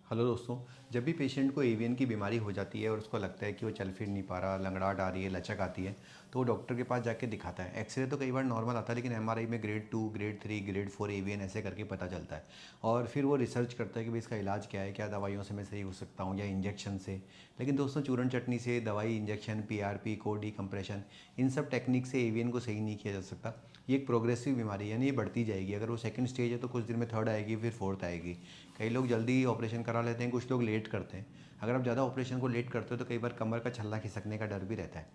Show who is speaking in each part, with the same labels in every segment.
Speaker 1: Hello दोस्तों। जब भी पेशेंट को एवियन की बीमारी हो जाती है और उसको लगता है कि वो चल फिर नहीं पा रहा, लंगड़ाहट आ रही है, लचक आती है, तो वो डॉक्टर के पास जाके दिखाता है। एक्सरे तो कई बार नॉर्मल आता है, लेकिन एमआरआई में ग्रेड 2, ग्रेड 3, ग्रेड 4 एवियन ऐसे करके पता चलता है। और फिर वो रिसर्च करता है कि भाई इसका इलाज क्या है, क्या दवाइयों से मैं सही हो सकता हूँ या इंजेक्शन से। लेकिन दोस्तों, चूरन चटनी से दवाई, इंजेक्शन, पीआरपी, कोड डिकम्प्रेशन, इन सब टेक्निक से एवियन को सही नहीं किया जा सकता। ये एक प्रोग्रेसिव बीमारी है, यानी ये बढ़ती जाएगी। अगर वो सेकंड स्टेज है तो कुछ दिन में थर्ड आएगी, फिर फोर्थ आएगी। कई लोग जल्दी ऑपरेशन करा लेते हैं, कुछ लोग लेट करते हैं। अगर आप ज़्यादा ऑपरेशन को लेट करते हो तो कई बार कमर का छल्ला खिसकने का डर भी रहता है।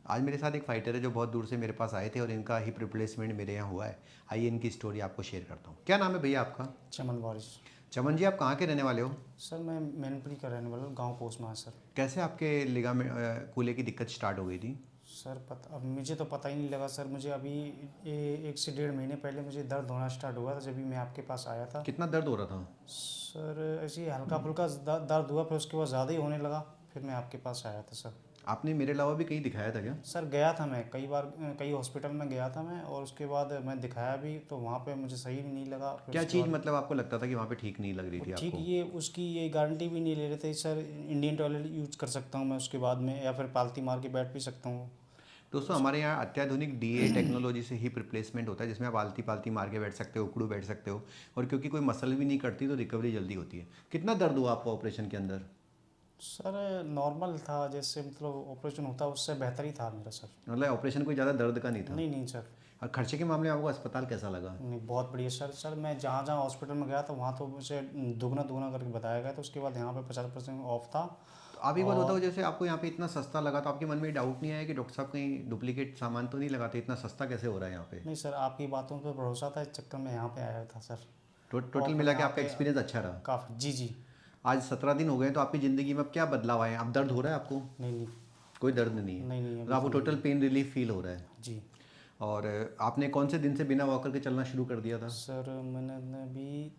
Speaker 1: आज मेरे साथ एक फाइटर है जो बहुत दूर से मेरे पास आए थे और इनका हिप रिप्लेसमेंट मेरे यहाँ हुआ है। आइए इनकी स्टोरी आपको शेयर करता हूँ। क्या नाम है भैया आपका?
Speaker 2: चमन वारिस।
Speaker 1: चमन जी, आप कहाँ के रहने वाले हो?
Speaker 2: सर मैं मैनपुरी का रहने वाला हूँ, गाँव पोस्ट में है सर।
Speaker 1: कैसे आपके लिगामेंट कूल्हे की दिक्कत स्टार्ट हो गई थी?
Speaker 2: सर पता अब मुझे तो पता ही नहीं लगा सर। मुझे अभी 1 से 1.5 महीने पहले मुझे दर्द होना स्टार्ट हुआ था, जब भी मैं आपके पास आया था।
Speaker 1: कितना दर्द हो रहा था?
Speaker 2: सर ऐसे ही हल्का फुल्का दर्द हुआ, फिर उसके बाद ज़्यादा ही होने लगा। फिर मैं आपके पास आया था सर।
Speaker 1: आपने मेरे अलावा भी कहीं दिखाया था क्या?
Speaker 2: सर गया था मैं कई बार, कई हॉस्पिटल में गया था मैं, और उसके बाद मैं दिखाया भी तो वहाँ पे मुझे सही भी नहीं लगा। फिर
Speaker 1: क्या
Speaker 2: उसके
Speaker 1: चीज़,
Speaker 2: बाद
Speaker 1: मतलब आपको लगता था कि वहाँ पे ठीक नहीं लग रही
Speaker 2: वो
Speaker 1: थी
Speaker 2: ठीक,
Speaker 1: आपको?
Speaker 2: ये उसकी ये गारंटी भी नहीं ले रहे थे सर। इंडियन टॉयलेट यूज़ कर सकता हूँ मैं उसके बाद में, या फिर पालती मार के बैठ भी सकता हूँ। तो
Speaker 1: दोस्तों,
Speaker 2: उस
Speaker 1: हमारे यहाँ अत्याधुनिक डीए टेक्नोलॉजी से हिप रिप्लेसमेंट होता है, जिसमें आप आलती पालती मार के बैठ सकते हो, उकड़ू बैठ सकते हो। और क्योंकि कोई मसल भी नहीं करती तो रिकवरी जल्दी होती है। कितना दर्द हुआ आपको ऑपरेशन के अंदर?
Speaker 2: सर नॉर्मल था, जैसे मतलब ऑपरेशन होता है उससे बेहतर ही था मेरा सर।
Speaker 1: मतलब ऑपरेशन कोई ज़्यादा दर्द का नहीं था?
Speaker 2: नहीं नहीं सर।
Speaker 1: और खर्चे के मामले में आपको अस्पताल कैसा लगा?
Speaker 2: नहीं, बहुत बढ़िया सर। सर मैं जहाँ जहाँ हॉस्पिटल में गया था वहाँ तो मुझे दुगना दुगना करके बताया गया था। उसके बाद यहाँ पे 50% ऑफ था।
Speaker 1: तो आप एक बात बताओ,
Speaker 2: और
Speaker 1: जैसे आपको यहाँ पे इतना सस्ता लगा तो आपके मन में डाउट नहीं आया कि डॉक्टर साहब कहीं डुप्लीकेट सामान तो नहीं लगाते? इतना सस्ता कैसे हो रहा है यहाँ पे?
Speaker 2: नहीं सर, आपकी बातों पर भरोसा था, इस चक्कर में यहाँ पे आया था सर।
Speaker 1: टोटल
Speaker 2: और फिर
Speaker 1: मिला के
Speaker 2: यहाँ
Speaker 1: आपका
Speaker 2: पे
Speaker 1: एक्सपीरियंस अच्छा रहा?
Speaker 2: काफ़ी, जी जी।
Speaker 1: आज 17 दिन हो गए, तो आपकी ज़िंदगी में अब क्या बदलाव आए हैं? अब दर्द हो रहा है आपको?
Speaker 2: नहीं नहीं।
Speaker 1: कोई दर्द नहीं है?
Speaker 2: नहीं नहीं,
Speaker 1: तो आपको
Speaker 2: बिल्कुल नहीं
Speaker 1: टोटल
Speaker 2: है।
Speaker 1: पेन रिलीफ फील हो रहा है?
Speaker 2: जी।
Speaker 1: और आपने कौन से दिन से बिना वॉकर के चलना शुरू कर दिया था?
Speaker 2: सर मैंने अभी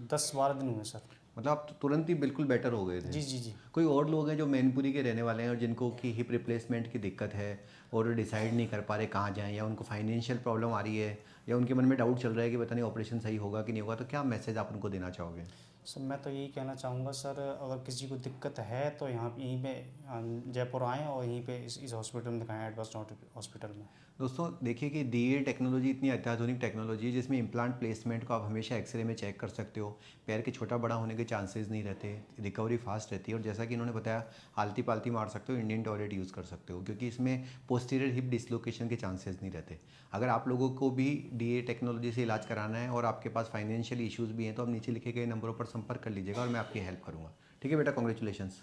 Speaker 2: 10-12 दिन हुए सर।
Speaker 1: मतलब आप तो तुरंत ही बिल्कुल बेटर हो गए थे?
Speaker 2: जी जी जी।
Speaker 1: कोई और लोग हैं जो मैनपुरी के रहने वाले हैं और जिनको कि हिप रिप्लेसमेंट की दिक्कत है और डिसाइड नहीं कर पा रहे कहाँ जाएं, या उनको फाइनेंशियल प्रॉब्लम आ रही है, या उनके मन में डाउट चल रहा है कि पता नहीं ऑपरेशन सही होगा कि नहीं होगा, तो क्या मैसेज आप उनको देना चाहोगे?
Speaker 2: सर मैं तो यही कहना चाहूँगा सर, अगर किसी को दिक्कत है तो यहाँ यहीं पे जयपुर आएँ और यहीं पे इस हॉस्पिटल में दिखाएं, एडवांस हॉस्पिटल में।
Speaker 1: दोस्तों देखिए कि डीए टेक्नोलॉजी इतनी अत्याधुनिक टेक्नोलॉजी है जिसमें इम्प्लांट प्लेसमेंट को आप हमेशा एक्सरे में चेक कर सकते हो। पैर के छोटा बड़ा होने के चांसेस नहीं रहते, रिकवरी फास्ट रहती है। और जैसा कि इन्होंने बताया, आलती पालती मार सकते हो, इंडियन टॉयलेट यूज़ कर सकते हो, क्योंकि इसमें पोस्टीरियर हिप डिसलोकेशन के चांसेस नहीं रहते। अगर आप लोगों को भी डीए टेक्नोलॉजी से इलाज कराना है और आपके पास फाइनेंशियल इशूज़ भी हैं, तो आप नीचे लिखे गए नंबरों पर संपर्क कर लीजिएगा और मैं आपकी हेल्प करूँगा। ठीक है बेटा, कॉन्ग्रेचुलेशंस।